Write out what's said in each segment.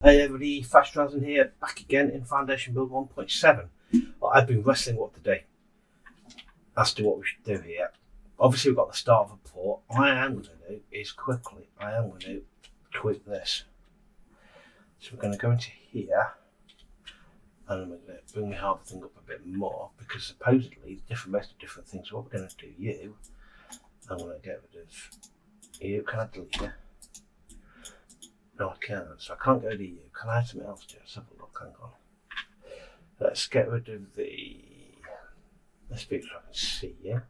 Hey everybody, Fast Horizon here, back again in Foundation Build 1.7. Well, I've been wrestling what to do as to what we should do here. Obviously we've got the start of a port. What I am going to do is quickly, I am going to tweak this. So we're going to go into here and we're going to bring the Harbour thing up a bit more because supposedly there's most of different things. So what we're going to do, you, I'm going to get rid of you. Can I delete you? No, I can't. So I can't go to you. Can I have something else to do? Let's have a look. Hang on. Let's get rid of the. Let's speak so I can see you.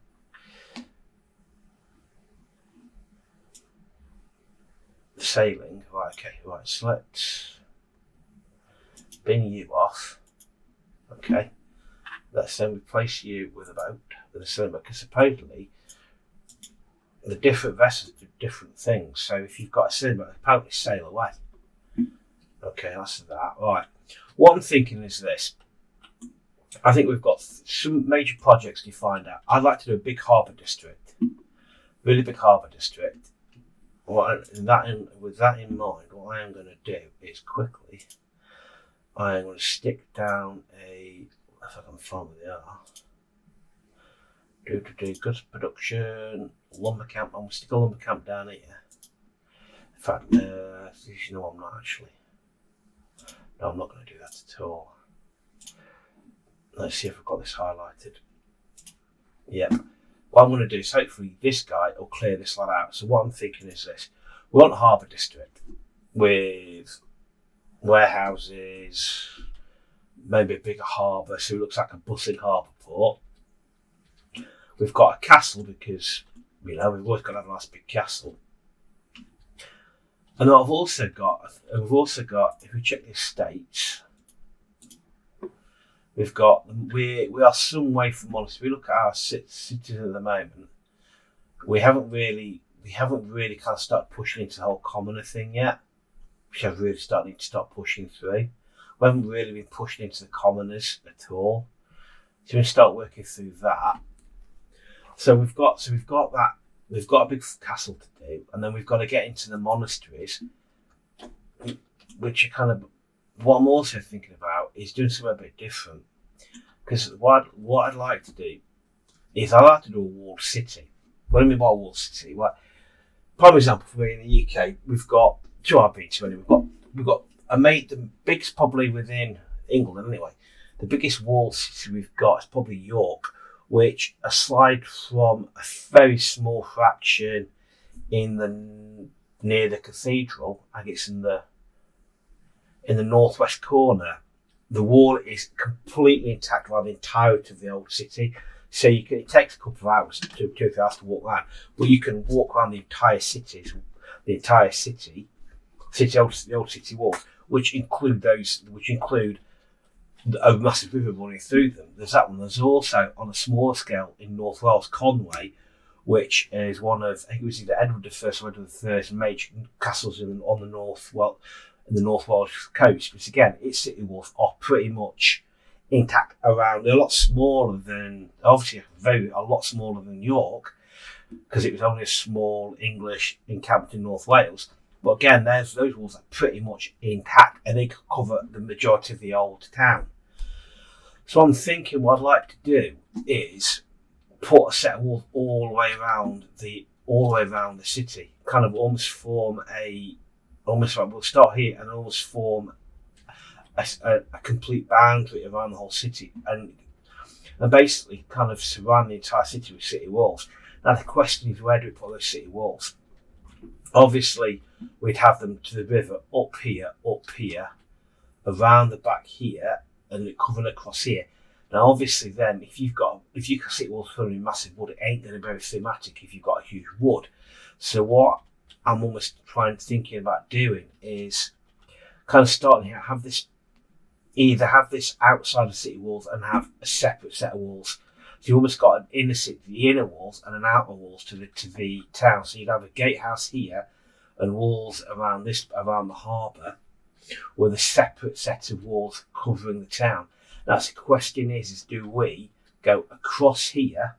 The sailing. Right, okay. Right, so let's bin you off. Okay. Let's then replace you with a boat, with a sailing boat, because supposedly the different vessels do different things. So if you've got a sailing boat, apparently sail away. Okay, that's that. Right. What I'm thinking is this. I think we've got some major projects to find out. I'd like to do a big harbour district. Really big harbour district. With that in mind, what I am going to do is quickly, I am going to stick down if I can find where they are. Do goods production, lumber camp. I'm going to stick a lumber camp down here. In fact, I'm not actually. No, I'm not going to do that at all. Let's see if I've got this highlighted. Yep. What I'm going to do is hopefully this guy will clear this lot out. So what I'm thinking is this. We want a harbour district with warehouses, maybe a bigger harbour, so it looks like a bustling harbour port. We've got a castle because, we've always got to have a nice big castle. And we've also got, if we check the estates, we are some way from honest. If we look at our cities at the moment, we haven't really kind of started pushing into the whole commoner thing yet, which I've really started to start pushing through. We haven't really been pushing into the commoners at all. So we start working through that. So we've got that. We've got a big castle to do, and then we've got to get into the monasteries, which are kind of what I'm also thinking about is doing something a bit different. Because what I'd like to do is I'd like to do a walled city. What do I mean by a walled city? Well, prime example for me in the UK, we've got we've got the biggest probably within England anyway. The biggest walled city we've got is probably York, which aside from a very small fraction near the cathedral, I guess in the northwest corner, the wall is completely intact around the entirety of the old city. So it takes a couple of hours, 2 hours to walk around, but you can walk around the entire city, the old city walls, which include a massive river running through them. There's that one. There's also, on a smaller scale, in North Wales, Conway, which is one of, I think it was either Edward I or Edward III major castles in the North Wales coast. But again, its city walls are pretty much intact around. They're a lot smaller than York, because it was only a small English encampment in North Wales. But again, those walls are pretty much intact, and they cover the majority of the old town. So I'm thinking what I'd like to do is put a set of walls all the way around the city, kind of almost form we'll start here and almost form a complete boundary around the whole city, and basically kind of surround the entire city with city walls. Now the question is, where do we put those city walls? Obviously, we'd have them to the river up here, around the back here, and covering across here. Now, obviously, then if you've got city walls filling with massive wood, it ain't going to be very thematic if you've got a huge wood. So what I'm almost thinking about doing is kind of starting here, either have this outside of city walls and have a separate set of walls. So you almost got an inner city, the inner walls, and an outer walls to the town. So you'd have a gatehouse here and walls around the harbour, with a separate set of walls covering the town. Now the question is do we go across here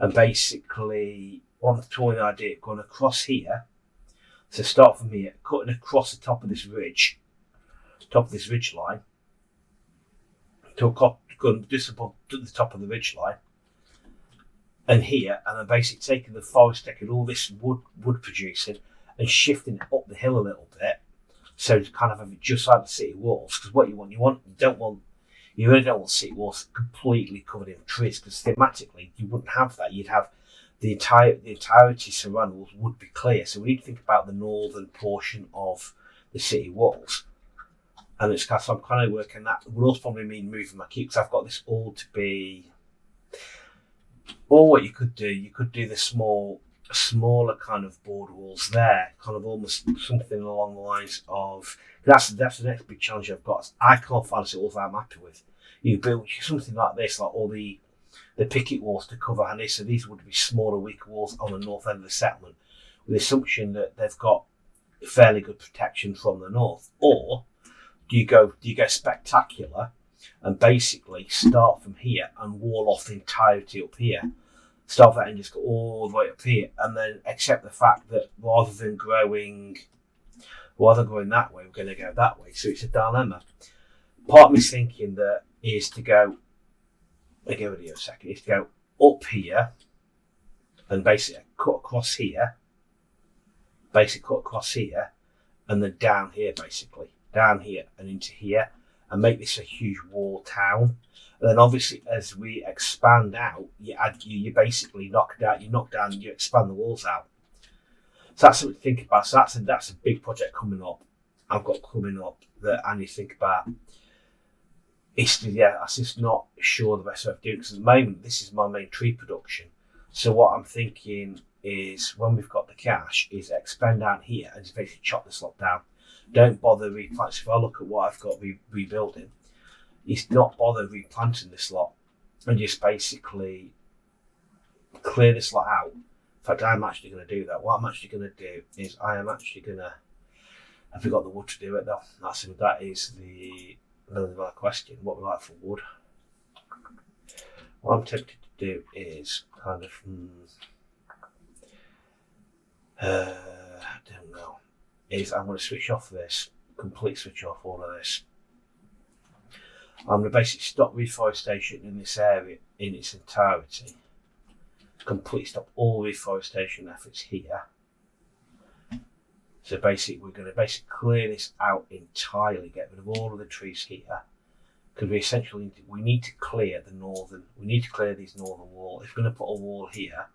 and basically one toying idea going across here? So start from here, cutting across the top of this ridge, top of this ridge line, just above the top of the ridge line, and here, and then basically taking the forest, taking all this wood producing, and shifting it up the hill a little bit, so to kind of have it just like the city walls. Because what you really don't want city walls completely covered in trees, because thematically you wouldn't have that. You'd have the entirety surrounding walls would be clear. So we need to think about the northern portion of the city walls. And it's kind of, so I'm kind of working that. It would also probably mean moving my keep, because I've got this all to be. Or what you could do the smaller kind of board walls there, kind of almost something along the lines of. That's the next big challenge I've got. I can't find city walls I'm happy with. You build something like this, like all the picket walls to cover, and so these would be smaller, weaker walls on the north end of the settlement, with the assumption that they've got fairly good protection from the north. Or do you go spectacular and basically start from here and wall off the entirety up here, start that and just go all the way up here, and then accept the fact that rather than going that way, we're going to go that way. So it's a dilemma. Part of me's thinking that is to go. I'll give it a second. Is to go up here and basically cut across here, and then down here, down here and into here, and make this a huge wall town. And then obviously as we expand out, you basically knock down, and you expand the walls out. So that's something to think about. So that's a big project coming up. I've got coming up that I need to think about. I'm just not sure the best way of doing it, because at the moment this is my main tree production. So what I'm thinking is, when we've got the cash, is expand out here and just basically chop this lot down. Don't bother replanting. If I look at what I've got rebuilding, is not bother replanting this lot and just basically clear this lot out. In fact, I'm actually going to do that. What I'm actually going to do is have we got the wood to do it though? That is the another question. What we like for wood. What I'm tempted to do is kind of I don't know. Is I'm going to switch off this, complete switch off all of this. I'm going to basically stop reforestation in this area in its entirety. Completely stop all reforestation efforts here. So basically, we're going to clear this out entirely, get rid of all of the trees here, because we need to clear these northern wall. If we're going to put a wall here,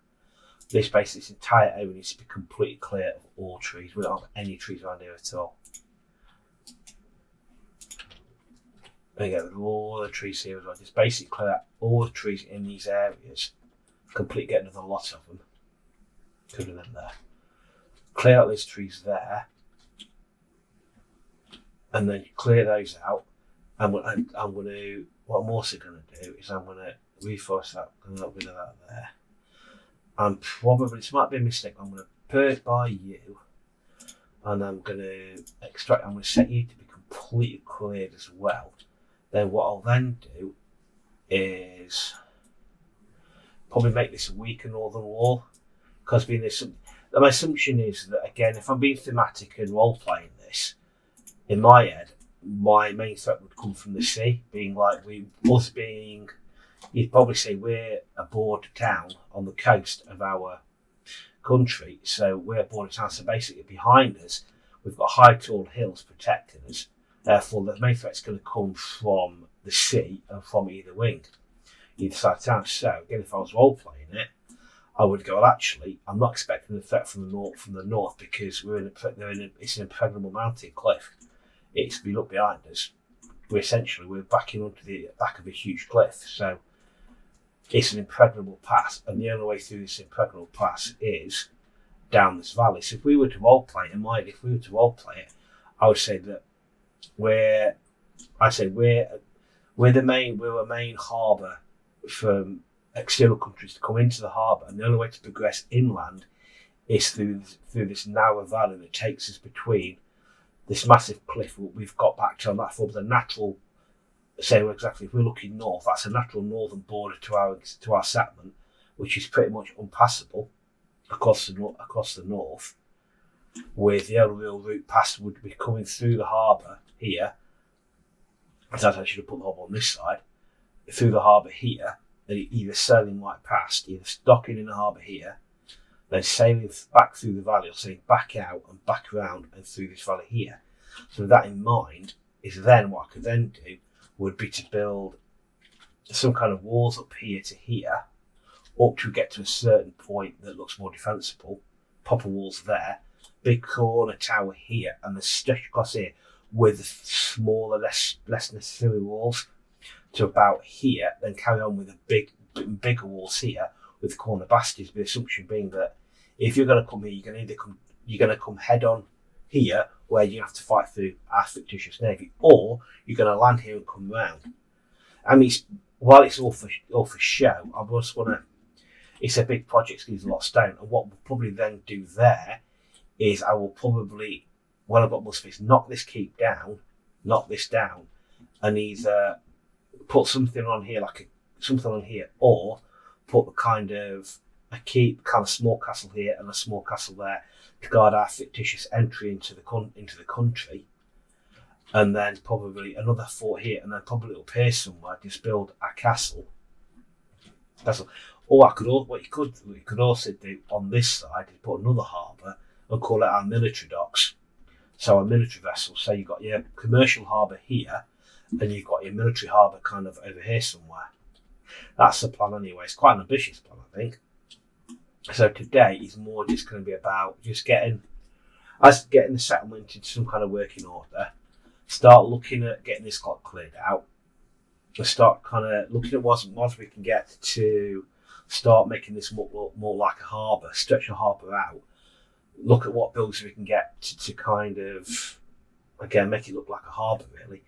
this entire area needs to be completely clear of all trees. We don't have any trees around here at all. There you go, with all the trees here as well. Just basically clear out all the trees in these areas, completely get another lot of them. Could have them there. Clear out those trees there, and then clear those out. And what I'm also going to do is I'm going to reforest that, and get rid of that there. And probably, this might be a mistake, I'm going to perk by you, and I'm going to set you to be completely cleared as well. Then what I'll then do is probably make this a weaker northern wall, because my assumption is that, again, if I'm being thematic and role playing this, in my head, my main threat would come from the sea, you'd probably say we're a border town on the coast of our country, so we're a border town, so basically behind us, we've got high tall hills protecting us, therefore the main threat's going to come from the sea and from either wing, either side of town. So again, if I was role playing it, I would go, well, actually, I'm not expecting the threat from the north because it's an impregnable mountain cliff. If you look behind us, we're backing onto the back of a huge cliff. So it's an impregnable pass, and the only way through this impregnable pass is down this valley. So if we were to role play it, I would say that we're a main harbour from external countries to come into the harbour, and the only way to progress inland is through this narrow valley that takes us between this massive cliff we've got back to, and that forms a natural, if we're looking north, that's a natural northern border to our settlement, which is pretty much unpassable across the north, with the only real route past would be coming through the harbour here So I should have put the harbour on this side, through the harbour here, and either sailing right past, either docking in the harbour here, then sailing back through the valley, or sailing back out and back around and through this valley here. So with that in mind, is then what I could then do would be to build some kind of walls up here to here, up to get to a certain point that looks more defensible, proper walls there, big corner tower here, and the stretch across here with smaller, less necessary walls to about here, then carry on with a bigger walls here with corner bastions. The assumption being that if you're going to come here, you're going to come head on here, where you have to fight through our fictitious navy, or you're going to land here and come round. I mean, while it's all for show, I just want to. It's a big project, it gives a lot of stone, and what we'll probably then do there is I will probably, when I've got more space, knock this down, and either put something on here or put a kind of a keep, kind of small castle here and a small castle there to guard our fictitious entry into the country, and then probably another fort here, and then probably up here somewhere just build a castle. Or what you could also do on this side is put another harbour and call it our military docks. So a military vessel. So you've got your commercial harbour here, and you've got your military harbour kind of over here somewhere. That's the plan anyway. It's quite an ambitious plan, I think. So today is more just going to be about just getting the settlement into some kind of working order. Start looking at getting this clock cleared out. And start kind of looking at what we can get to start making this look more like a harbour, stretch the harbour out, look at what buildings we can get to kind of, again, make it look like a harbour really.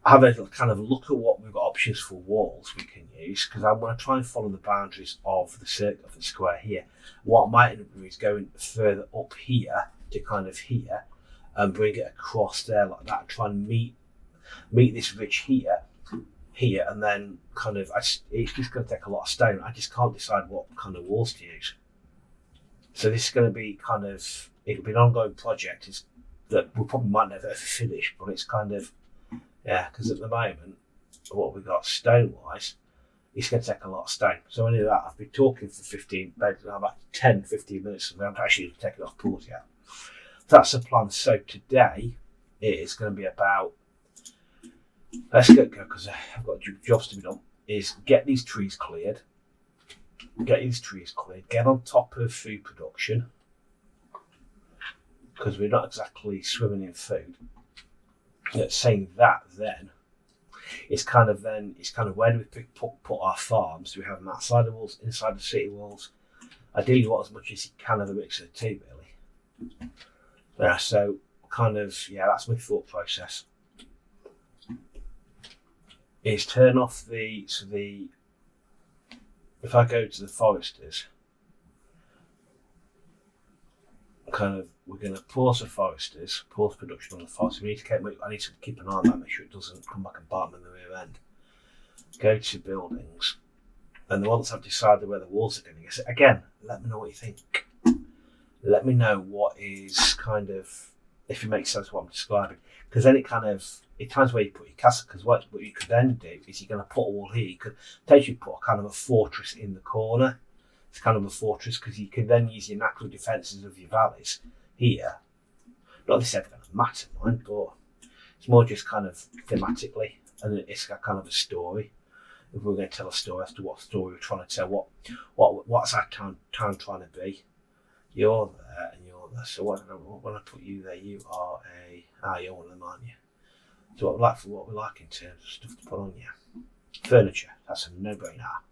Have a kind of look at what we've got options for walls we can use, because I want to try and follow the boundaries of the circle, of the square here. What I might end up doing is going further up here to kind of here and bring it across there like that and try and meet this ridge here, and then kind of, it's just going to take a lot of stone. I just can't decide what kind of walls to use. So this is going to be it'll be an ongoing project that we probably might never ever finish, but it's kind of, because at the moment, what we've got stone-wise, it's going to take a lot of stone. So any of that, I've been talking for about 10, 15 minutes, and we haven't actually taken off pause yet. That's the plan. So today, it is going to be about, let's go because I've got jobs to be done, is get these trees cleared, get on top of food production, because we're not exactly swimming in food. Saying that, then it's kind of where do we put our farms? Do we have them outside the walls, inside the city walls? Ideally, you want as much as you can of a mix of the two, really. So that's my thought process. Is turn off if I go to the foresters, we're going to pause production on the forest. I need to keep an eye on that, make sure it doesn't come back and bite me in the rear end. Go to buildings, and once I've decided where the walls are going to go, again, let me know what you think. Let me know what is if it makes sense what I'm describing, because then it depends where you put your castle, because what you could then do is you're going to put a wall here, you could potentially put a kind of a fortress in the corner. It's kind of a fortress, because you can then use your natural defences of your valleys here. Not that it's ever going to matter, mind, but it's more just kind of thematically, and it's got kind of a story. If we're going to tell a story as to what story we're trying to tell, what's our town trying to be. You're there and you're there. So when I put you there, you are you're one of them, aren't you? So what we like in terms of stuff to put on you. Furniture, that's a no-brainer.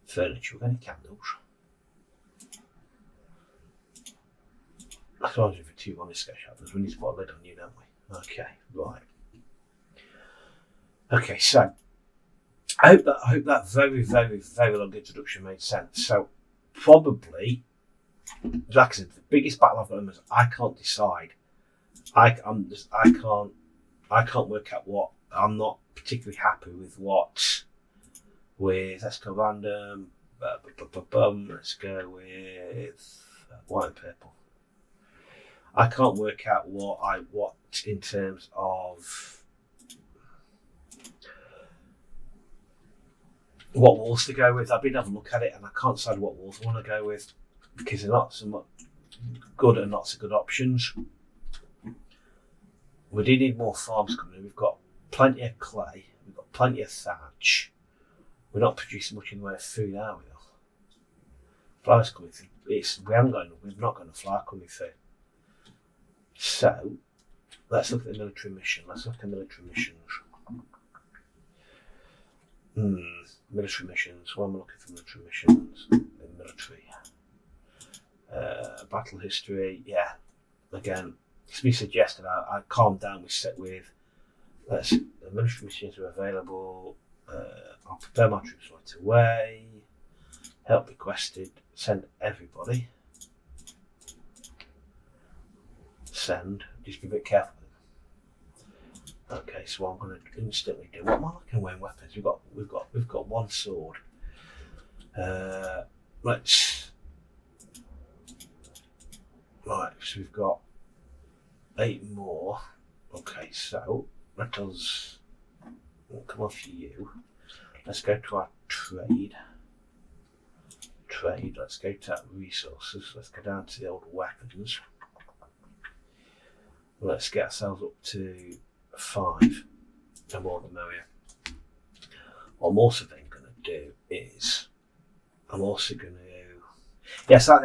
Furniture, we're going to candles. As long as we're too honest, shavers, we need to put a lid on you, don't we? Okay, right. Okay, so I hope that very, very, very long introduction made sense. So probably, like I said, the biggest battle I've got is I can't decide. I can't work out what. I'm not particularly happy with what. Let's go random. Let's go with white and purple. I can't work out what in terms of what walls to go with. I've been having a look at it and I can't decide what walls I want to go with because they're not so much good and not so good options. We do need more farms coming in. We've got plenty of clay, we've got plenty of thatch. We're not producing much in the way of food, are we? Flowers coming through. We've not got enough flour coming through. So let's look at the military mission. Let's look at military missions. Military missions. What am I looking for? Military missions. Military. Battle history. Yeah. Again, it's been suggested. I calmed down. We sit with. The military missions are available. I'll prepare my troops right away. Help requested. Send everybody. Send. Just be a bit careful. Okay, so I'm going to instantly do. What am I looking at? Weapons. We've got one sword. Let's. Right, so we've got 8 more. Okay, so let us come off you. Let's go to our trade. Let's go to our resources. Let's go down to the old weapons. Let's get ourselves up to 5. The more the merrier. What I'm also then going to do is I'm also going to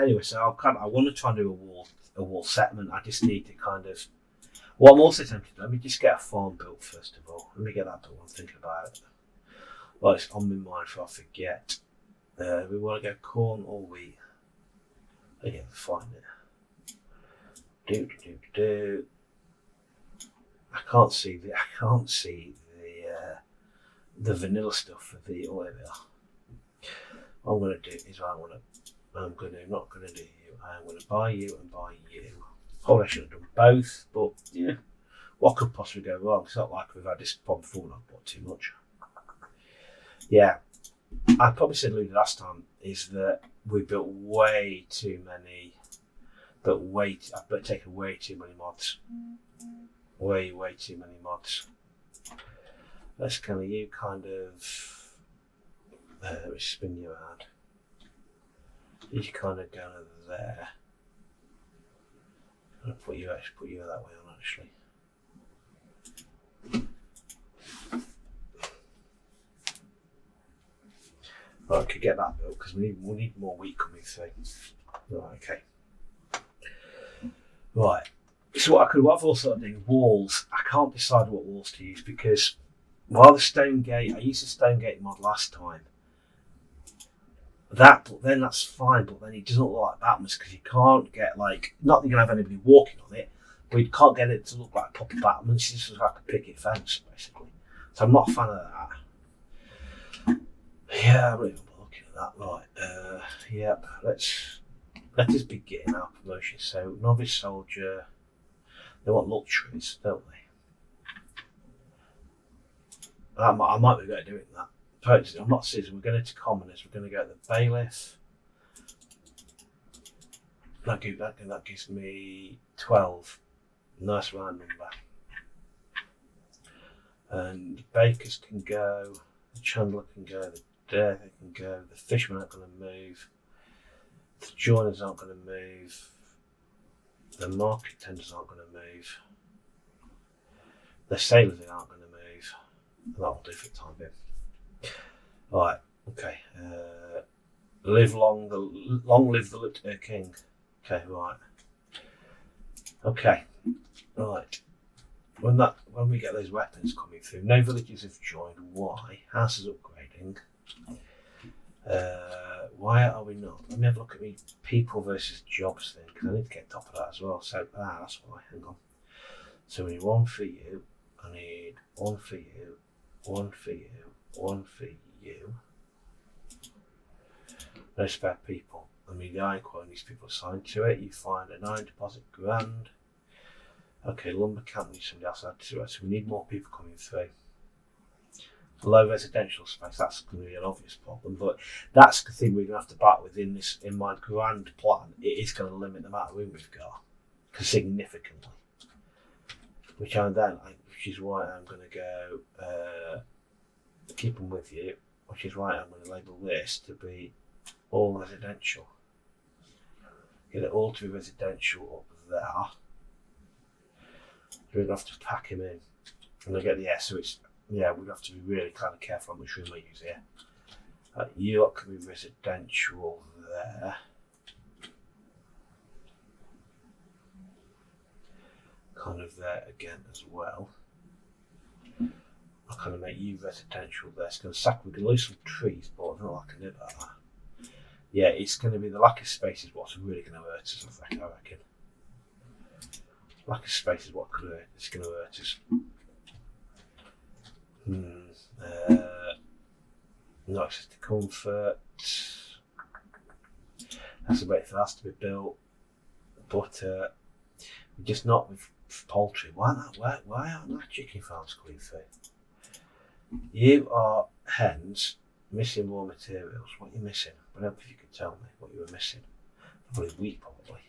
anyway. So I want to try and do a wall settlement. I just need to kind of. What I'm also tempted to do, let me just get a farm built first of all. Let me get that built. I'm thinking about it. Well, it's on my mind before I forget. We want to go corn or wheat. Again, find it. I can't see the vanilla stuff for the oil. What I'm going to do is I'm not going to do you. I'm going to buy you and buy you. Probably I should have done both, but yeah, what could possibly go wrong? It's not like we've had this problem before and I've bought too much. Yeah, I probably said Lou last time is that we built way too many, I've taken way too many mods. Way too many mods. Let's you kind of spin you around. You kind of go there. I'll put you that way on actually. Right, I could get that built because we need more wheat coming through. Right, okay. Right. So what I've also done walls. I can't decide what walls to use because while the stone gate, I used the stone gate mod last time. But then that's fine, but then it doesn't look like battlements because you can't get not that you're gonna have anybody walking on it, but you can't get it to look like proper battlements. It's just like a picket fence basically. So I'm not a fan of that. Yeah, I'm not even looking at that. Right. Yep. Let us begin our promotion. So novice soldier. They want luxuries, don't they? I might be good at doing that. I'm not citizen. We're going to commoners. We're going to go to the bailiff. That gives me 12. Nice round number. And the bakers can go. The chandler can go. The dairy can go. The fishermen aren't going to move. The joiners aren't going to move. The market tenders aren't going to move. The sailors aren't going to move. That'll do for the time being. Right, okay. Long live the Lieutenant King. Okay, right. Okay, right. When we get those weapons coming through, no villages have joined. Why? House is upgrading. Why are we not? Let me have a look at me people versus jobs thing because I need to get top of that as well. So that's why. Hang on. So we need 1 for you. I need 1 for you. 1 for you. 1 for you. No spare people. I mean the iron quality needs people assigned to it. You find a 9 deposit grand. Okay, lumber camp needs somebody else added to it. So we need more people coming through. Low residential space, that's going to be an obvious problem, but that's the thing we're going to have to battle with in my grand plan. It is going to limit the amount of room we've got significantly, which is why I'm going to go keep them with you. which is right. I'm going to label this to be all residential. Get it all to be residential up there. We're going to have to pack him in. And I get the so it's, we'd have to be really kind of careful how much room we use here. You lot can be residential there. Kind of there again as well. I'll kind of make you residential there. It's going to we can lose some trees, but I don't know what I can do about that. Yeah, it's going to be the lack of space is what's really going to hurt us, I reckon. Lack of space is what it's going to hurt us. No access to comfort. That's a bit that has to be built. But just not with poultry. Why aren't our chicken farms coming through? You are hens missing raw materials. What are you missing? I don't know if you could tell me what you were missing. Probably wheat, probably.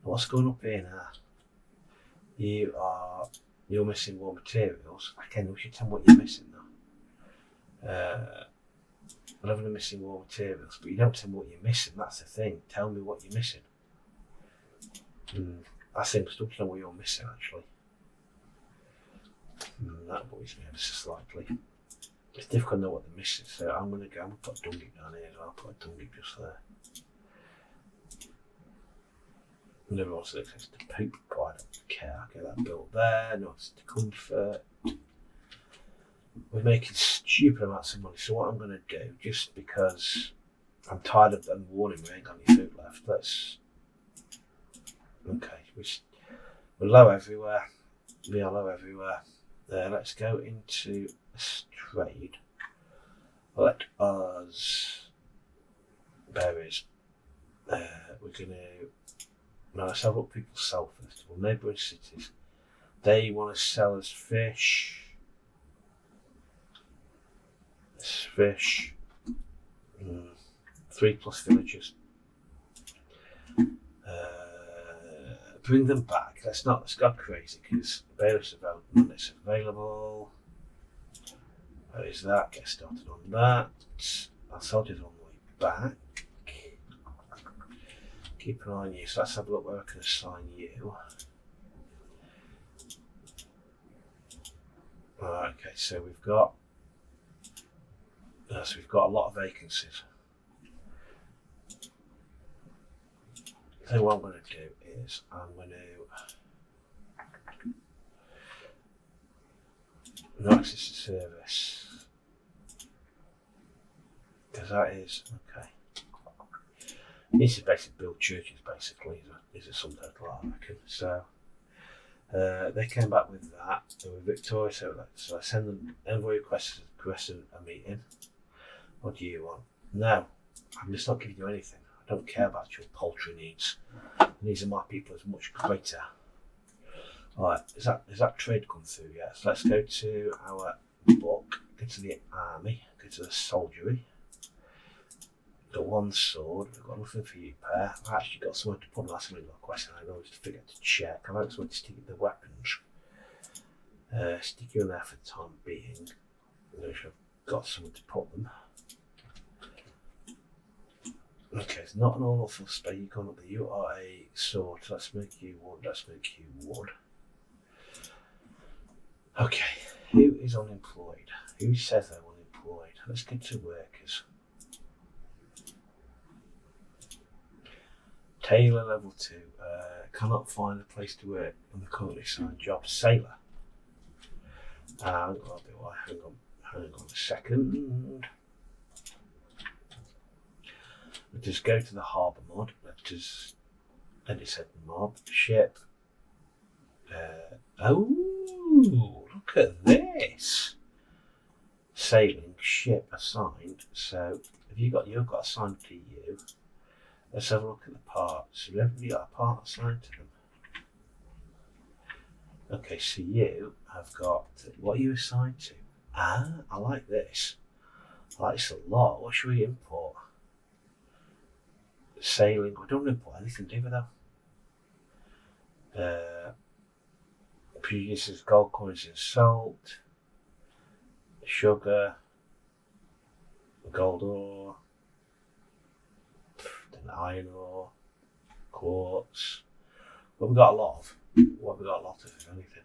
What's going up here now? You're missing raw materials. Again, we should tell me what you're missing though. I love the missing raw materials, but you don't tell me what you're missing. That's the thing. Tell me what you're missing. I think I'm still to know what you're missing actually. That worries me ever so slightly. It's difficult to know what they're missing, so I'm going to put a dung heap down here as well. I'll put a dung heap just there. Never wants to access to poop, but I don't care. I'll get that built there. No access to comfort. We're making stupid amounts of money, so what I'm going to do, just because I'm tired of them warning we ain't got any food left, we're low everywhere. We are low everywhere. Let's go into trade. Let us berries. We're going to let's have what people sell first of all. Neighbouring cities. They want to sell us fish. Fish. 3+ villagers. Bring them back. Let's go crazy because bailiffs available. It's available. Where is that? Get started on that. Our soldiers on the way back. Keep an eye on you. So let's have a look where I can assign you. Okay, so we've got a lot of vacancies. So what I'm going to do is I'm going to no access to service because that is okay. Needs to basically build churches. Basically, is a sum total, I reckon. So they came back with that. They were victorious. So I send them envoy requests a meeting. What do you want? No, I'm just not giving you anything. I don't care about your poultry needs. The needs of my people is much greater. Alright, is that trade come through yet? So let's go to our book, go to the army, go to the soldiery. We've got one sword, we've got nothing for you, pair. I've actually got somewhere to put them. That's a little question I always forget to check. I've got somewhere to stick the weapons. Stick you in there for the time being. I've got somewhere to put them. Okay, it's not an awful space. You've gone up there. You are a sword. So let's make you wood. Okay, who is unemployed? Who says they're unemployed? Let's get to workers. Tailor level 2. Cannot find a place to work on the currently assigned job. Sailor. Hang on a second. Let's just go to the harbour mod. Let's just edit set mob ship. Look at this. Sailing ship assigned. So you've got assigned to you. Let's have a look at the parts. Have everybody got a part assigned to them? Okay, so you have got what are you assigned to? I like this. I like this a lot. What should we import? Sailing. We don't import anything, do we though? Produces gold coins and salt, sugar. gold ore, then iron ore, quartz. What we got a lot of? What have we got a lot of, if anything?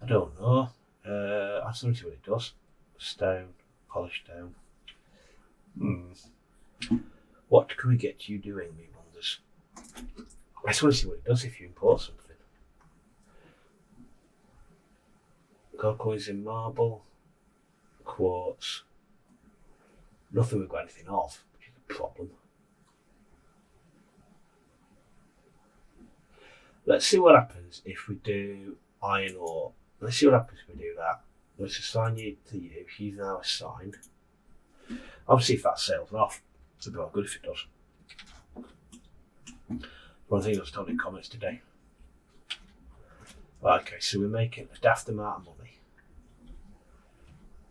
I don't know. I just want to see what it does. Stone, polished stone. What can we get you doing, me wonders? I just want to see what it does if you import something. Gold coins in marble, quartz. Nothing we've got anything of, which is a problem. Let's see what happens if we do iron ore. Let's see what happens if we do that. Let's assign you to you. You've now assigned. Obviously, if that sails off, it'd be all good if it does. One thing I was told in comments today. Right, okay, so we're making a daft amount of money.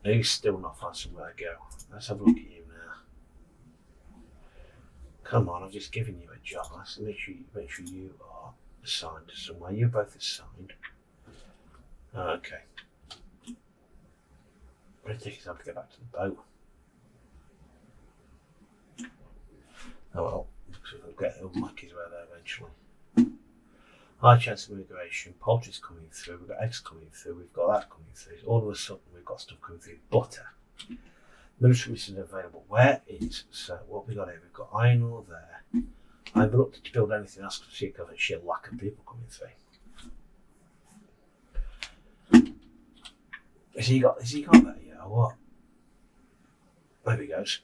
He's still not found somewhere to go. Let's have a look at you now. Come on, I've just given you a job. Let's make sure you are assigned to somewhere. You're both assigned. Okay. I think it's time to get back to the boat. Oh well, we'll get the Mackie's way there eventually. High chance of immigration, poultry's coming through, we've got eggs coming through, we've got that coming through. All of a sudden we've got stuff coming through. Butter. Military mission available. Where is, so what we got here? We've got iron ore there. I haven't looked to build anything else because you've got a sheer lack of people coming through. Has he got that yet or what? There he goes.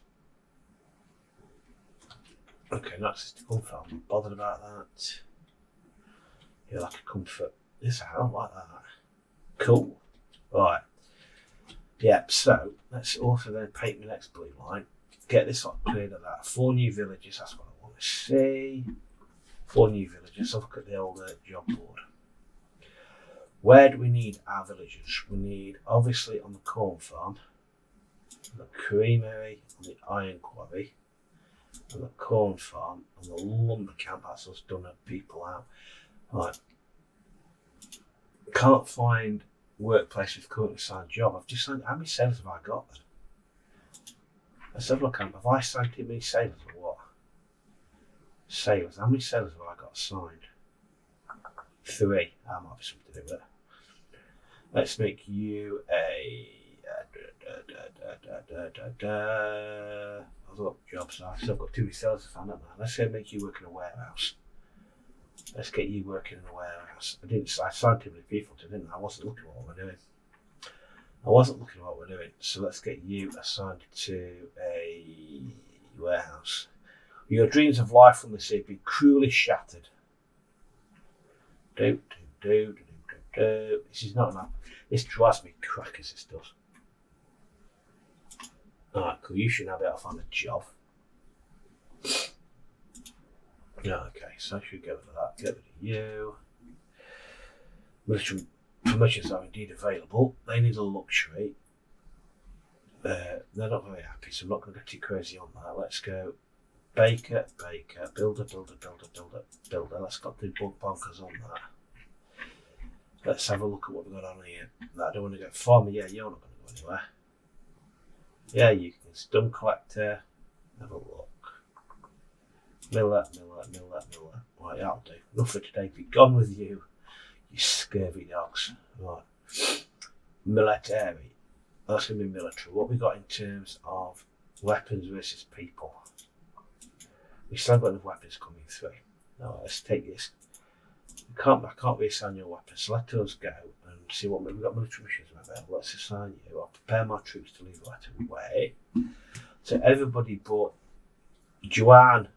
Okay, that's just a comfort. I'm not bothered about that. Yeah, like a comfort. This I don't like that. Cool. Right. Yeah, so let's also then paint the next blue line. Get this lot cleared of that. 4 new villages, that's what I want to see. 4 new villages. Have a look at the old job board. Where do we need our villages? We need, obviously, on the corn farm, the creamery, on the iron quarry, on the corn farm, on the lumber camp. That's us done people out. Right. Can't find workplace with currently signed job. I've just signed. How many sailors have I got then? Let's have a look. Have I signed too many sailors or what? Sailors. How many sailors have I got signed? 3. That might be something to do with it. Let's make you a. I've got jobs. I've still got 2 many sailors to find out now. Let's say make you work in a warehouse. Let's get you working in a warehouse. I signed too many people to, didn't I? I wasn't looking at what we're doing. So let's get you assigned to a warehouse. Your dreams of life from the sea have been cruelly shattered. This is not enough. This drives me crackers, this does. Alright, cool. You should now be able to find a job. Yeah, okay, so I should go for that. Get rid of you. Military promotions are indeed available. They need a luxury. They're not very happy, so I'm not going to get too crazy on that. Let's go baker, builder. Let's got the bug bonkers on that. Let's have a look at what we've got on here. No, I don't want to go farmer. Yeah, you're not going to go anywhere. Yeah, you can. Stone collector. Have a look. Miller. Right, that'll do. Enough for today. Be gone with you, you scurvy dogs. Right. Military. That's going to be military. What we got in terms of weapons versus people? We still got enough weapons coming through. Now let's take this. I can't reassign your weapons. So let us go and see what we've got. Military missions available. Let's assign you. I'll prepare my troops to leave right away. So everybody but Joanne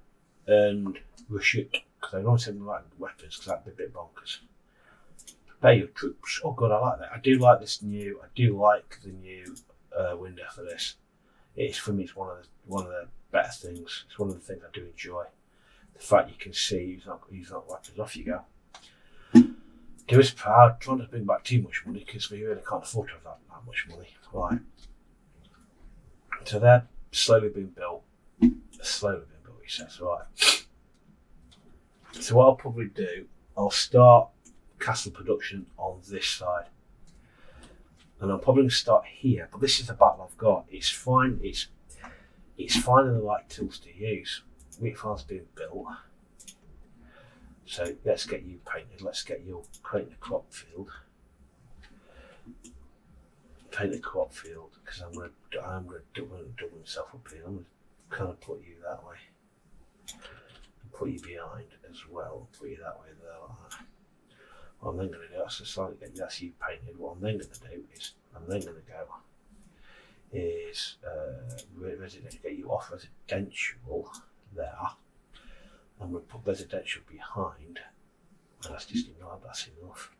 and Rashid, because I don't send them like weapons because that'd be a bit bonkers. Prepare your troops. Oh god, I like that. I do like the new window for this. It's for me. It's one of the better things. It's one of the things I do enjoy. The fact you can see he's not weapons. Off you go. Do us proud. Trying to bring back too much money because we really can't afford to have that much money. Right. So they're slowly being built. He says, right. So what I'll probably do, I'll start castle production on this side. and I'm probably going to start here, but this is the battle I've got. It's fine. It's finding the right tools to use. Wheat farm's being built, so let's get you painted. Let's get you paint the crop field. Paint the crop field, because I'm going to double myself up here. I'm going to kind of put you that way, and put you behind as well. Put you that way there. Like that. What I'm then going to do, that's you painted. What I'm then going to do is, I'm then going to go is get you off residential there. I'm going to put residential behind, and that's just enough. That's enough.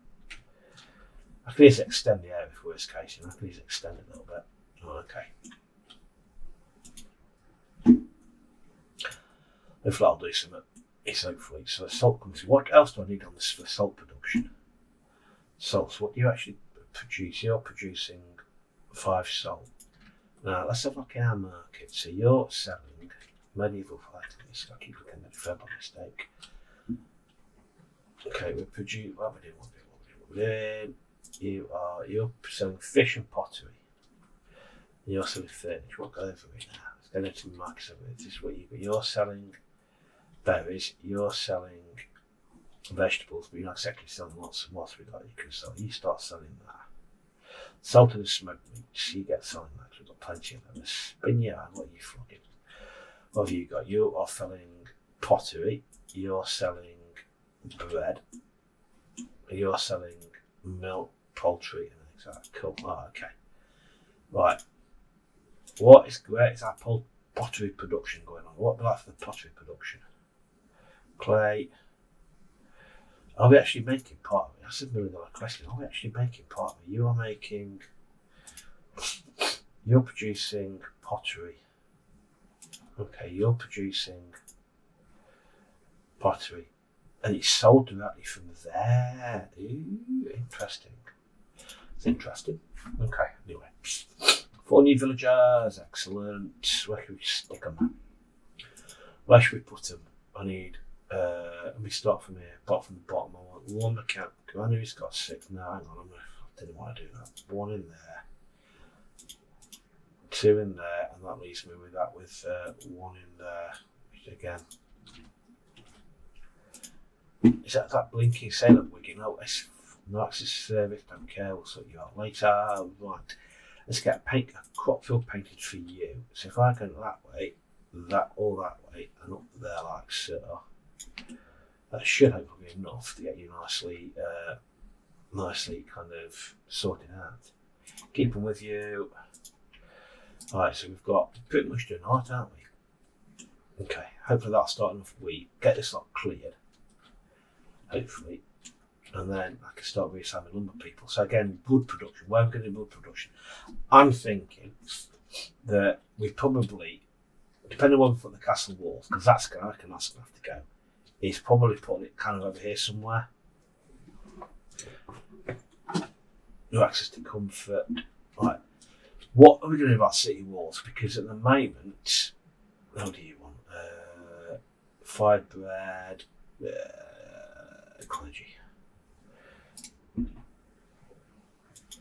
I can just extend the area for worst case, and I can just extend it a little bit. Oh, okay. Hopefully I'll do something. It's hopefully. So the salt comes in. What else do I need on this for salt production? Salts. What do you actually produce? You're producing 5 salt. Now let's have a look at our market. So you're selling medieval varieties. I keep looking at it by mistake. Okay, we produce. What we're doing. You're selling fish and pottery. You're selling furniture. What goes over it now? Let's go into the market. This is what you're selling. Berries, you're selling vegetables, but you're not exactly selling lots of what we got you can sell. You start selling that. Salted and smoked meats, you get selling that because we've got plenty of them. Spin yarn, what have you got? You are selling pottery, you're selling bread, you're selling milk, poultry, and things like that. Cool. Oh, okay. Right. Where is our pottery production going on? What would I like for the pottery production? Clay. Are we actually making part of it? That's a $1 million question. Are we actually making part of it? You're producing pottery. Okay, you're producing pottery. And it's sold directly from there. Ooh, interesting. It's interesting. Okay, anyway. 4 new villagers, excellent. Where can we stick them? Where should we put them? I need, let me start from here, from the bottom. I want 1 mechanic. I know he's got 6. No, hang on, I didn't want to do that. 1 in there, 2 in there, and that leaves me with 1 in there, which again, is that blinking sailor wig? No, it's service, don't care, we'll sort you out later. Right, let's get a crop field painted for you. So if I go that way, all that way, and up there like so, that should hopefully be enough to get you nicely kind of sorted out. Keep them with you. Alright, so we've got pretty much doing art, aren't we? Okay, hopefully that'll start enough wheat. Get this lot cleared. Hopefully. And then I can start reassignment lumber people. So again, wood production. Where are we going to do wood production? I'm thinking that we probably, depending on where we put the castle walls, because that's going to have to go, is probably putting it kind of over here somewhere. No access to comfort. Right. What are we going to do about city walls? Because at the moment, what do you want? 5 bread, ecology.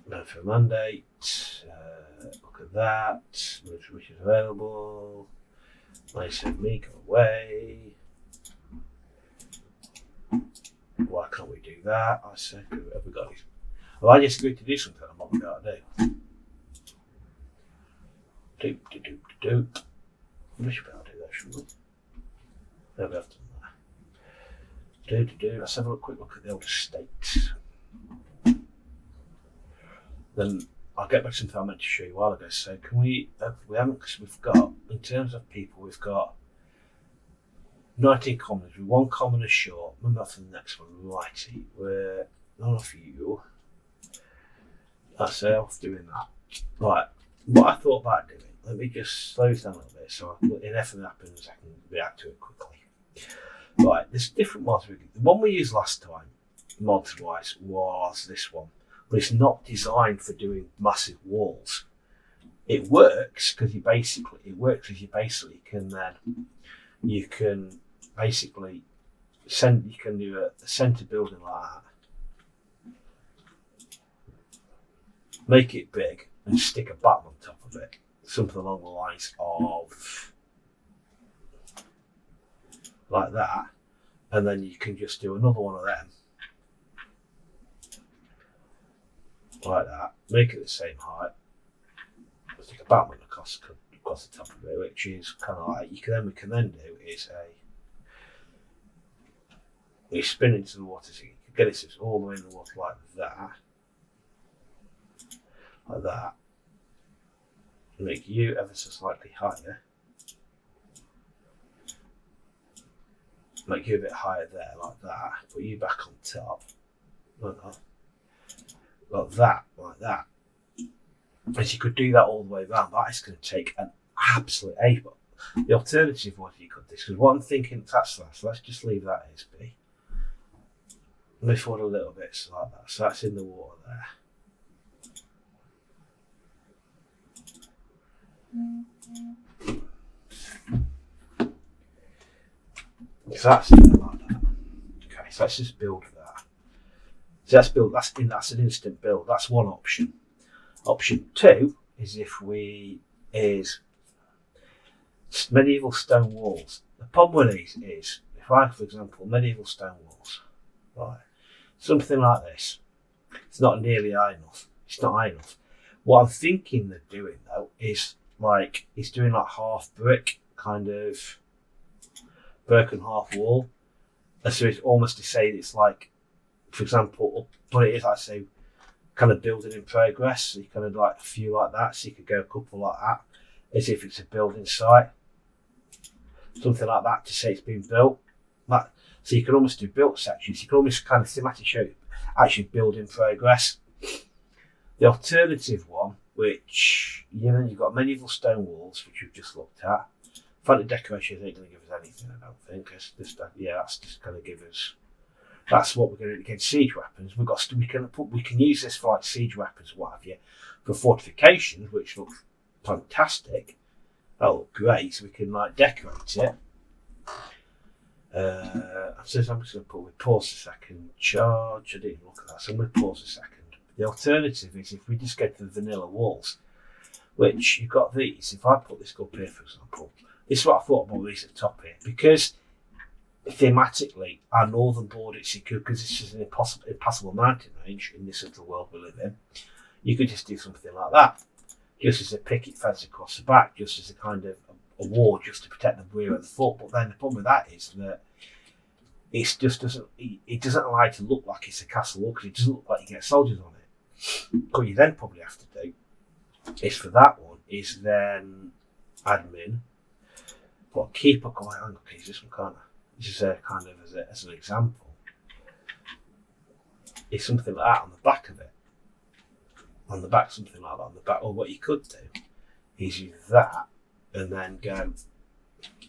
No for mandate. Look at that. Which is available. Nice of me, go away. Why can't we do that? I said, have we got these? Well, I just agreed to do something I'm not going to do. Doop. We should be able to do that, shouldn't we? No, we have done that. Let's have a quick look at the old estate. Then I'll get back to something I meant to show you a while ago. So can we haven't, because we've got, in terms of people, we've got 19 commoners, with 1 commoner short. Remember for the next one, righty. We're none of you. That's off doing that. Right, what I thought about doing, let me just slow this down a little bit so if anything happens, I can react to it quickly. Right, there's different mods. The one we used last time, mods wise, was this one. But it's not designed for doing massive walls. It works because you basically can do a centre building like that. make it big, and stick a bottom on top of it. Something along the lines of like that. And then you can just do another one of them. Like that. Make it the same height. Stick a bottom across the top of it, which is kind of like, we can then do is we spin into the water, so you can get it all the way in the water like that, make you ever so slightly higher, make you a bit higher there like that, put you back on top, like that. As you could do that all the way around, that is going to take an absolute age. But the alternative was you could this, because what I'm thinking, that's that, so let's just leave that as be. Move forward a little bit, so like that. So that's in the water there. So that's there like that. Okay, so let's just build that. So that's an instant build. That's one option. Option 2 is medieval stone walls. The problem with these is, if I, for example, medieval stone walls, right, something like this, it's not nearly high enough. It's not high enough. What I'm thinking they're doing though is doing like half brick, kind of brick and half wall. And so it's almost to say it's like, for example, but it is like say kind of building in progress. So you kind of like a few like that. So you could go a couple like that, as if it's a building site, something like that to say it's been built. So you can almost do built sections. You can almost kind of thematically show actually build in progress. The alternative one, which you've got medieval stone walls, which we've just looked at. Front decorations ain't going to give us anything, I don't think. That's just going to give us. That's what we're going to do against siege weapons. We can use this for like siege weapons, what have you, for fortifications, which look fantastic. That'll look great. So we can like decorate it. So I'm just going to we pause a second. Charge. I didn't look at that, so I'm going to pause a second. The alternative is if we just go to the vanilla walls, which you've got these. If I put this up here, for example, this is what I thought about these at the top here, because thematically our northern border is secure because it's just an impassable mountain range in this little world we live in. You could just do something like that, just as a picket fence across the back, just as a kind of a wall, just to protect the rear of the foot. But then the problem with that is that it doesn't allow it to look like it's a castle wall, because it doesn't look like you get soldiers on it. What you then probably have to do is for that one is then admin, but keep a quiet angle. Okay, this one can't. This is kind of as an example. Is something like that on the back of it. On the back, something like that on the back. Or what you could do is use that and then go.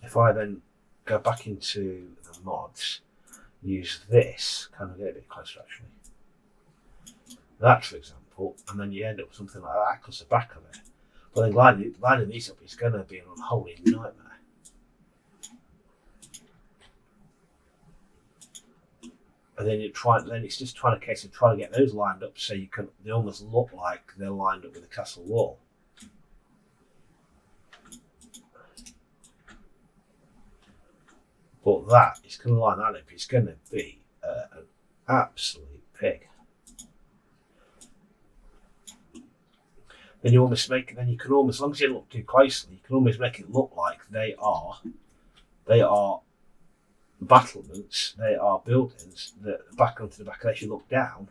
If I then go back into the mods, use this, kind of get a bit closer actually. That, for example, and then you end up with something like that across the back of it. But then lining these up is going to be an unholy nightmare. And then it's just trying to get those lined up so they almost look like they're lined up with the castle wall. But that is going to line that up. It's going to be an absolute pig. Then you can almost, as long as you look too closely, you can almost make it look like they are battlements, they are buildings that back onto the back, they should look down,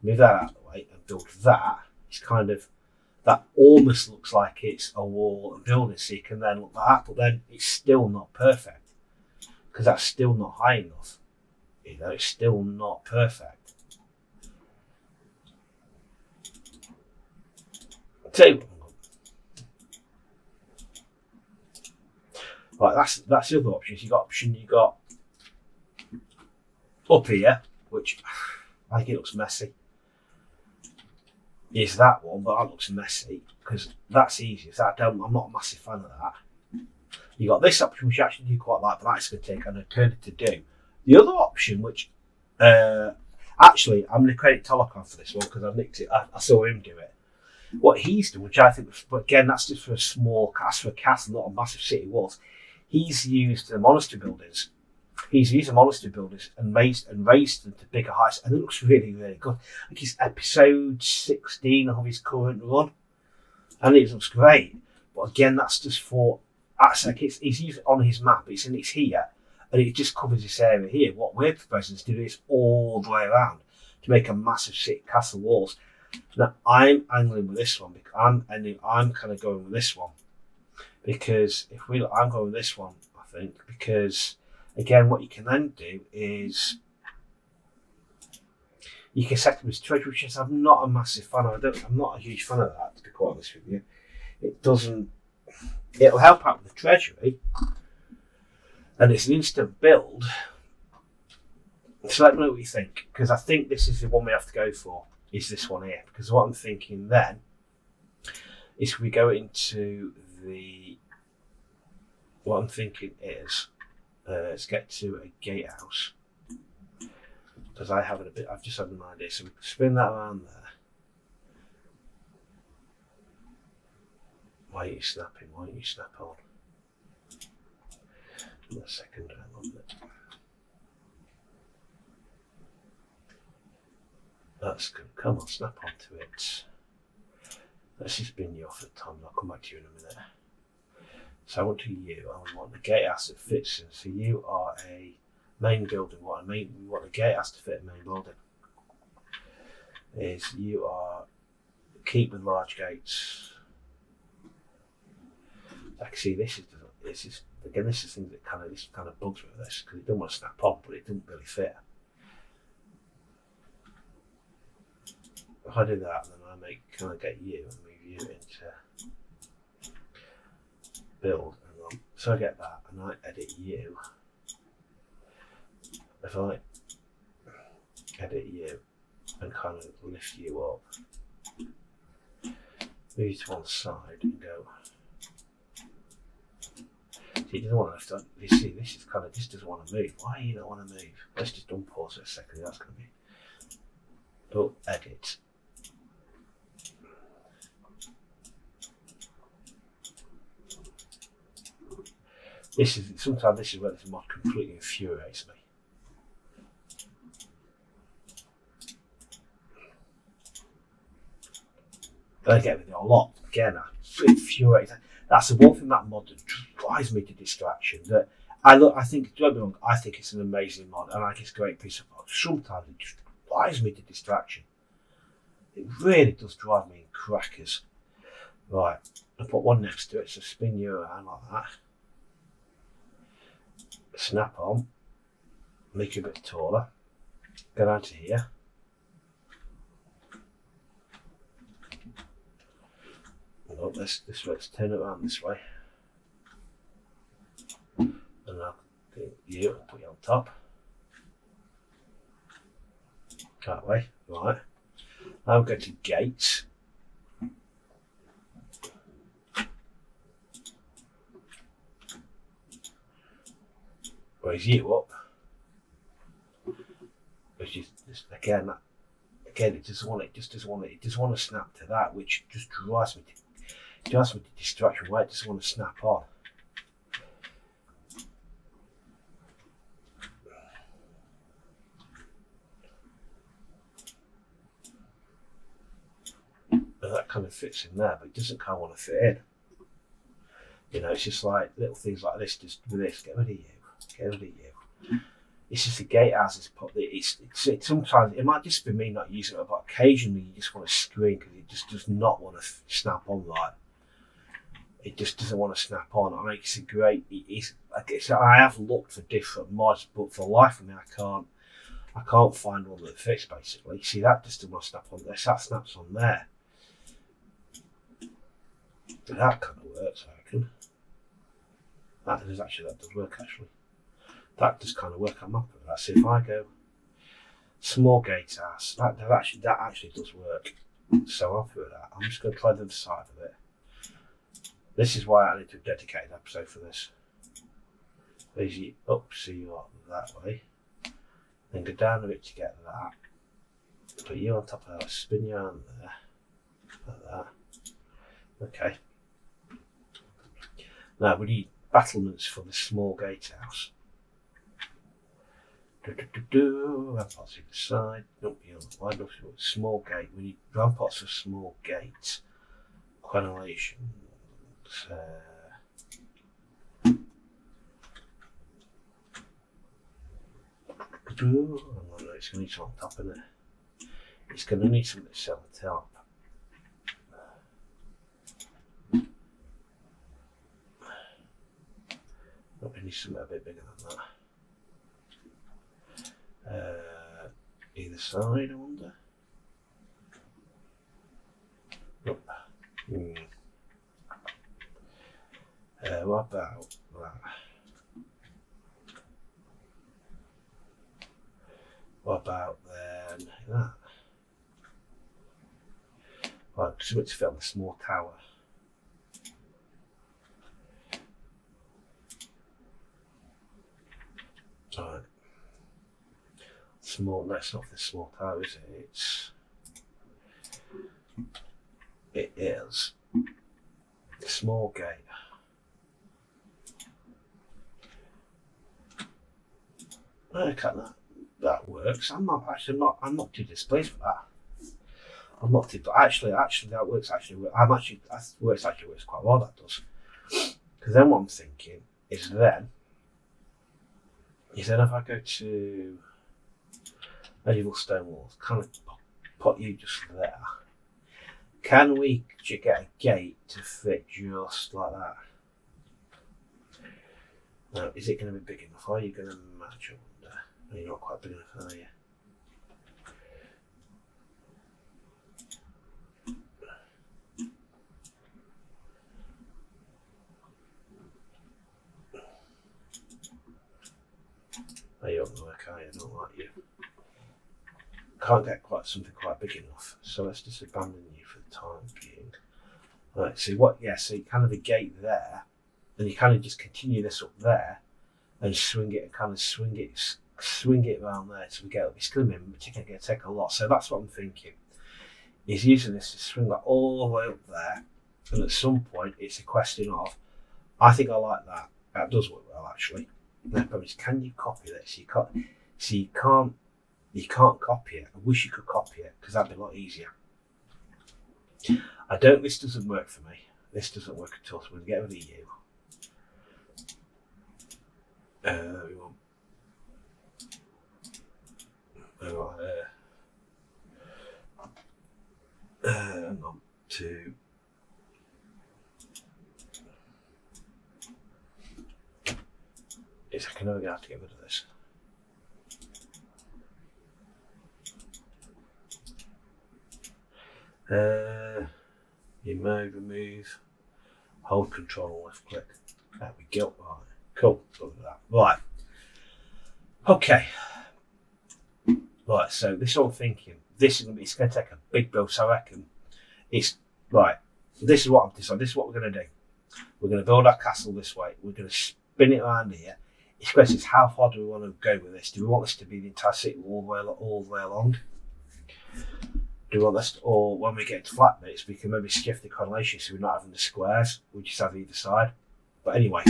move that out of the way and build that. It's kind of, that almost looks like it's a wall and building, so you can then look like that, but then it's still not perfect, because that's still not high enough. It's still not perfect. Table. Right, that's the other options. You got up here, which I think it looks messy. Is that one, but that looks messy because that's easy. So I'm not a massive fan of that. You got this option, which you actually do quite like, but that's going to take an eternity to do. The other option, which I Actually, I'm going to credit Tolakrams for this one because I nicked it. I saw him do it. What he's done, which I think was, but again, that's just for a small castle, not a massive city walls. He's used the monastery buildings. He's used the monastery buildings and raised them to bigger heights, and it looks really, really good. I think it's episode 16 of his current run, and it looks great. But again, that's just for he's used it on his map. It's here, and it just covers this area here. What we're proposing is to do this all the way around to make a massive city castle walls. Now I'm angling with this one because I'm kind of going with this one because I'm going with this one. I think because again, what you can then do is you can set them as treasury, which I'm not a massive fan of. I'm not a huge fan of that, to be quite honest with you. It'll help out with the treasury, and it's an instant build. So let me know what you think, because I think this is the one we have to go for. Is this one here? Because what I'm thinking then is we go into what I'm thinking is let's get to a gatehouse, because I've just had an idea. So we can spin that around there. Why are you snapping? Why don't you snap on? In a second, hang on a minute. That's good. Come on, snap onto it. Let's just bin you off at the time. I'll come back to you in a minute. So I want I want the gatehouse that fits in. So you are a main building. We want the gatehouse to fit a main building. Is you are keep with large gates. Actually, this is thing that kind of bugs me with this because it doesn't want to snap on, but it doesn't really fit. If I do that, then I get you and move you into build, so I get that, and I edit you. If I edit you and kind of lift you up, move you to one side and go. See, he doesn't want to lift up. You see, this doesn't want to move. Why do you not want to move? Let's just unpause it a second. That's going to be. Oh, edit. Sometimes this is where this mod completely infuriates me. I get with it a lot. Again, it infuriates. That's the one thing that mod that drives me to distraction. That I think, don't get me wrong, I think it's an amazing mod and I think it's a great piece of mod. Sometimes it just drives me to distraction. It really does drive me in crackers. Right, I'll put one next to it, so spin you around like that. Snap on, make it a bit taller, go down to here. Oh, let's turn it around this way. And I'll get you and put you on top. That way, right. Now we'll go to gates. Raise you up. Which is just again, it doesn't want to snap to that, which just drives me to distraction. Why it doesn't want to snap on. And that kind of fits in there, but it doesn't kind of want to fit in. You know, it's just like little things like this. Just with this, get rid of you. Get rid of you. It's just the gatehouses. It's sometimes it might just be me not using it, but occasionally you just want to scream because it just does not want to snap on right. It just doesn't want to snap on. I mean, it's a great. I have looked for different mods, but for the life of me, I can't find one that fits. Basically, see that just doesn't want to snap on this. That snaps on there. That kind of works, I reckon. That does work actually. That does kind of work. I'm happy with that. So if I go small gatehouse, that actually does work. So I'm happy with that. I'm just going to try the other side of it. This is why I need to do a dedicated episode for this. Raise you up so you are that way. Then go down a bit to get that. Put you on top of that, spin your arm there, like that. Okay. Now we need battlements for the small gatehouse. Ramparts either side. Don't be on the wide enough. Small gate. We need ramparts for small gates. Crenellation. It's going to need some on top of it. It's going to need something to set on top. Probably need something a bit bigger than that. Either side, I wonder. Nope. What about that? What about then that? Right, something to fit on the small tower. Right. Small, that's not the small tower, is it? It is a small gate. Okay, that works. I'm not too displeased with that. I'm not too, but actually that works. That works quite well. That does. Because then what I'm thinking is then if I go to medieval stone walls, kind of put you just there. Can we get a gate to fit just like that? Now, is it going to be big enough? Are you going to match? No, you're not quite big enough, are you? Oh, you don't work, are you? I don't like you. Can't get something quite big enough, so let's just abandon you for the time being. Right, so you kind of a gate there, and you kind of just continue this up there, and swing it around there till we get up. It's going to take a lot, so that's what I'm thinking. Is using this to swing that all the way up there, and at some point it's a question of, I think I like that. That does work well actually. The problem is, can you copy this? You can't copy it. I wish you could copy it because that'd be a lot easier. This doesn't work for me. This doesn't work at all, so we're going to get rid of you. We want hang on to is I can never have to get rid of this. You remove, hold control, left click. There we go. Right. Cool. Look at that. Right. Okay. Right. So this is what I'm thinking. It's going to take a big build. So I reckon it's right. This is what I've decided. This is what we're going to do. We're going to build our castle this way. We're going to spin it around here. The question is, how far do we want to go with this? Do we want this to be the entire city all the way along? Do we want this, or when we get to flat bits, we can maybe shift the correlation so we're not having the squares. We just have either side. But anyway,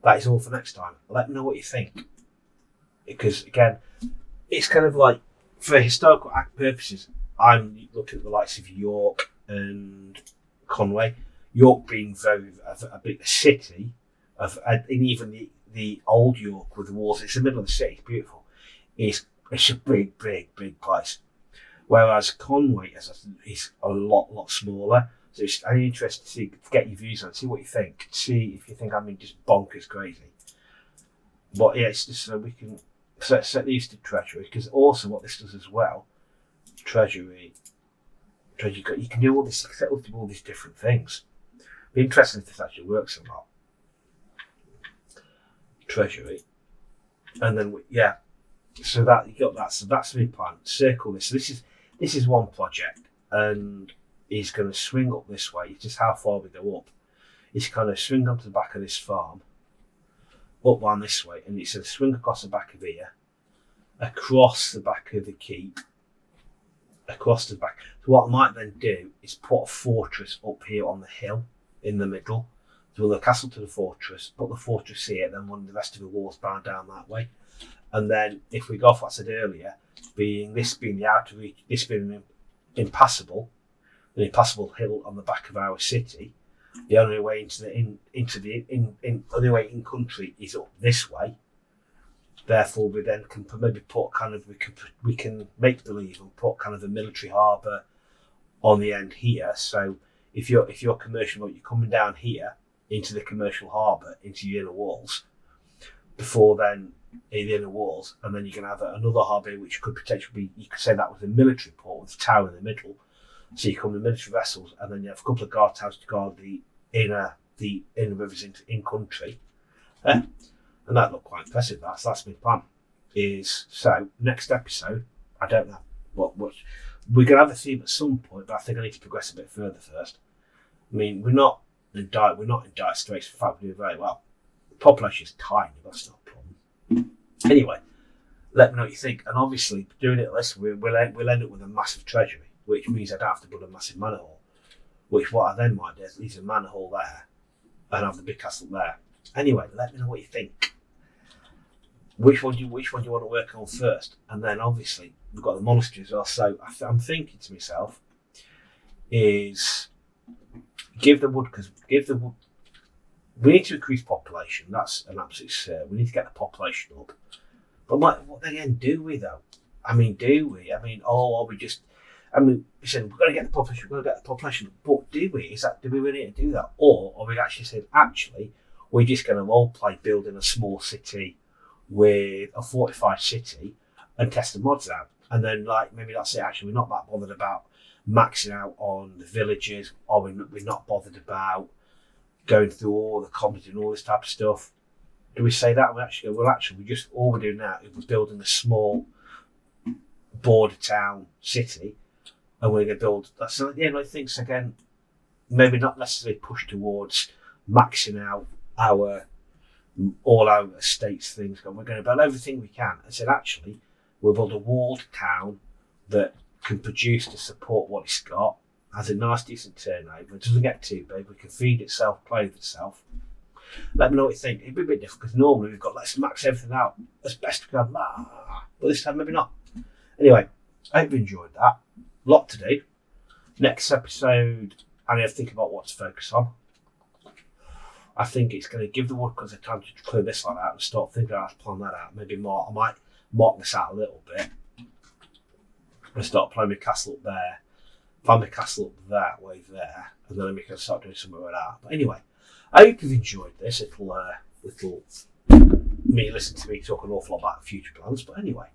that is all for next time. Let me know what you think, because again, it's kind of like for historical purposes. I'm looking at the likes of York and Conway. York being a big city and even the old York with the walls. It's the middle of the city. It's beautiful. It's a big place. Whereas Conway is a lot smaller. So I'm interested to get your views on it, see what you think, see if you think I'm just bonkers crazy. But yeah, it's just so we can set these to Treasury, because also what this does as well, Treasury, you can do all this, set up all these different things. Be interesting if this actually works or not. Treasury, and then so that you got that. So that's the plan. Circle this. So this is one project, and he's going to swing up this way. It's just how far we go up. He's kind of swing onto the back of this farm, up one this way, and it's going to swing across the back of here, across the back of the keep, across the back. So what I might then do is put a fortress up here on the hill in the middle. So the castle to the fortress, put the fortress here, then one of the rest of the walls bound down that way. And then if we go off what I said earlier, this being the outer reach, this being impassable, an impassable hill on the back of our city, the only way only way in country is up this way. Therefore, we then can maybe put we can make believe and put kind of a military harbour on the end here. So if you're commercial boat, you're coming down here into the commercial harbour, into your inner walls. Before then, in the inner walls, and then you can have another harbour which could potentially be. You could say that was a military port with a tower in the middle. So you come with military vessels, and then you have a couple of guard towers to guard the inner rivers in country. And that looked quite impressive. That's my plan. So next episode, I don't know what we're gonna have a theme at some point, but I think I need to progress a bit further first. I mean, we're not in dire straits. In fact, we're doing very well. The population is tiny, but that's not a problem. Anyway, let me know what you think. And obviously, doing it this, we'll end up with a massive treasury, which means I don't have to build a massive manor hall. Which what I then might do is leave a manor hall there and have the big castle there. Anyway, let me know what you think. Which one do you want to work on first? And then obviously we've got the monastery as well. So I'm thinking to myself is give the wood. We need to increase population. That's an absolute cert. We need to get the population up. But what again do we though? I mean, do we? I mean, are we just? I mean, we said we've got to get the population. We've got to get the population. But do we? Do we really need to do that? Or are we actually saying we're just going to role play building a small city with a fortified city and test the mods out, and then maybe that's it. Actually, we're not that bothered about maxing out on the villages, or we're not bothered about going through all the commons and all this type of stuff. Do we say that? We just all we're doing now is we're building a small border town city, and we're going to build. So I think again, maybe not necessarily push towards maxing out all our estates things. We're going to build everything we can, and said actually we'll build a walled town that can produce to support what it's got, has a nice decent turnover, it doesn't get too big, we can feed itself, clothe itself. Let me know what you think. It'd be a bit difficult because normally we've got let's max everything out as best we can, but this time maybe not. Anyway, I hope you enjoyed that. Lot to do. Next episode, I need to think about what to focus on. I think it's going to give the woodcutters time to clear this one out and start thinking how to plan that out. Maybe more. I might mark this out a little bit and start planning my castle up there, plan my castle up that way there, and then we can start doing something like that. But anyway, I hope you've enjoyed this little me listen to me talk an awful lot about future plans. But anyway,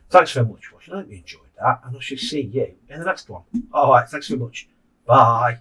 thanks very much for watching. I hope you enjoyed that, and I shall see you in the next one. All right, thanks very much. Bye.